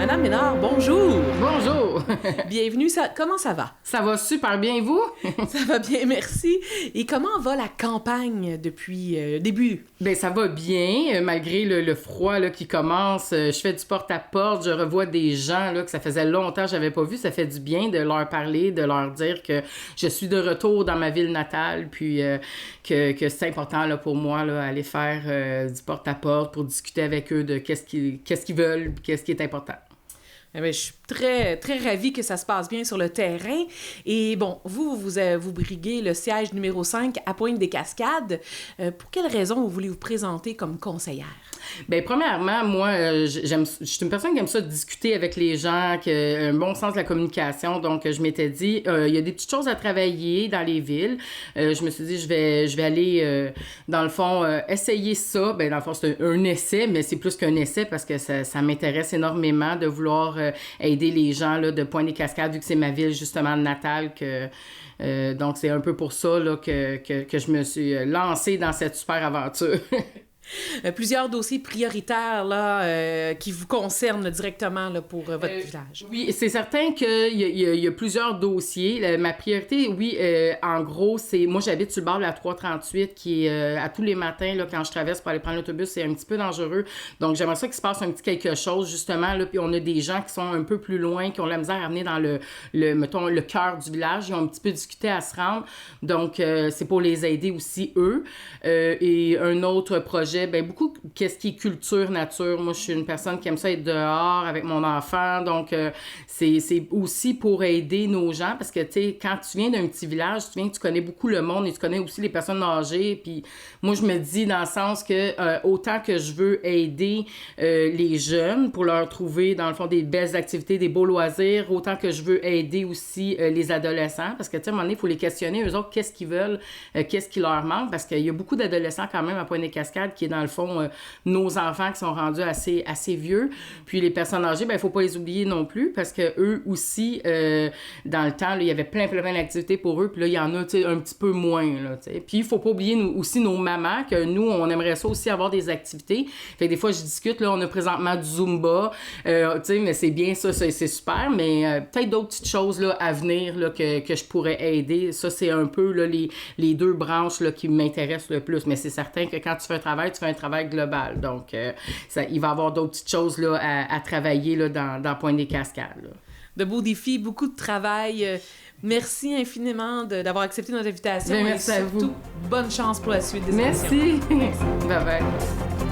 Madame Ménard, bonjour! Bonjour! Bienvenue, comment ça va? Ça va super bien, vous? Ça va bien, merci. Et comment va la campagne depuis le début? Bien, ça va bien, malgré le froid là, qui commence. Je fais du porte-à-porte, je revois des gens là, que ça faisait longtemps que j'avais pas vu. Ça fait du bien de leur parler, de leur dire que je suis de retour dans ma ville natale, puis que c'est important là, pour moi là, aller faire du porte-à-porte pour discuter avec eux de qu'est-ce qu'ils veulent, qu'est-ce qui est important. Eh bien, je suis très, très ravie que ça se passe bien sur le terrain. Et bon, vous briguez le siège numéro 5 à Pointe-des-Cascades. Pour quelle raison vous voulez vous présenter comme conseillère? Bien, premièrement, moi, je suis une personne qui aime ça discuter avec les gens, qui a un bon sens de la communication. Donc, je m'étais dit, il y a des petites choses à travailler dans les villes. Je me suis dit, je vais aller, dans le fond, essayer ça. Bien, dans le fond, c'est un essai, mais c'est plus qu'un essai parce que ça m'intéresse énormément de vouloir aider les gens là, de Pointe-des-Cascades, vu que c'est ma ville, justement, natale. Donc, c'est un peu pour ça là, que je me suis lancée dans cette super aventure. Plusieurs dossiers prioritaires là, qui vous concernent directement là, pour votre village. Oui, c'est certain qu'il y a plusieurs dossiers. Ma priorité, oui, en gros, c'est... Moi, j'habite sur le bord de la 338 qui est à tous les matins, là, quand je traverse pour aller prendre l'autobus, c'est un petit peu dangereux. Donc, j'aimerais ça qu'il se passe un petit quelque chose, justement. Là, puis on a des gens qui sont un peu plus loin, qui ont la misère à venir dans mettons, le cœur du village. Ils ont un petit peu discuté à se rendre. Donc, c'est pour les aider aussi, eux. Et un autre projet, ben beaucoup qu'est-ce qui est culture, nature. Moi, je suis une personne qui aime ça être dehors avec mon enfant, donc c'est aussi pour aider nos gens, parce que, tu sais, quand tu viens d'un petit village, tu connais beaucoup le monde et tu connais aussi les personnes âgées, puis moi, je me dis dans le sens que autant que je veux aider les jeunes pour leur trouver, dans le fond, des belles activités, des beaux loisirs, autant que je veux aider aussi les adolescents, parce que, tu sais, à un moment donné, il faut les questionner, eux autres, qu'est-ce qu'ils veulent, qu'est-ce qui leur manque, parce qu'il y a beaucoup d'adolescents quand même à Pointe-des-Cascades qui est dans le fond nos enfants qui sont rendus assez vieux. Puis les personnes âgées, ben il faut pas les oublier non plus parce que eux aussi, dans le temps, là, il y avait plein d'activités pour eux. Puis là, il y en a un petit peu moins. Là, t'sais. Puis il faut pas oublier aussi nos mamans, que nous, on aimerait ça aussi avoir des activités. Fait que des fois, je discute, là, on a présentement du Zumba, mais c'est bien ça, c'est super. Mais peut-être d'autres petites choses là, à venir là, que je pourrais aider. Ça, c'est un peu là, les deux branches là, qui m'intéressent le plus. Mais c'est certain que quand tu fais un travail global. Donc, il va y avoir d'autres petites choses là, à travailler là, dans Pointe-des-Cascades. Là. De beaux défis, beaucoup de travail. Merci infiniment d'avoir accepté notre invitation. Bien, merci à vous. Bonne chance pour la suite des émissions. Merci. Bye bye.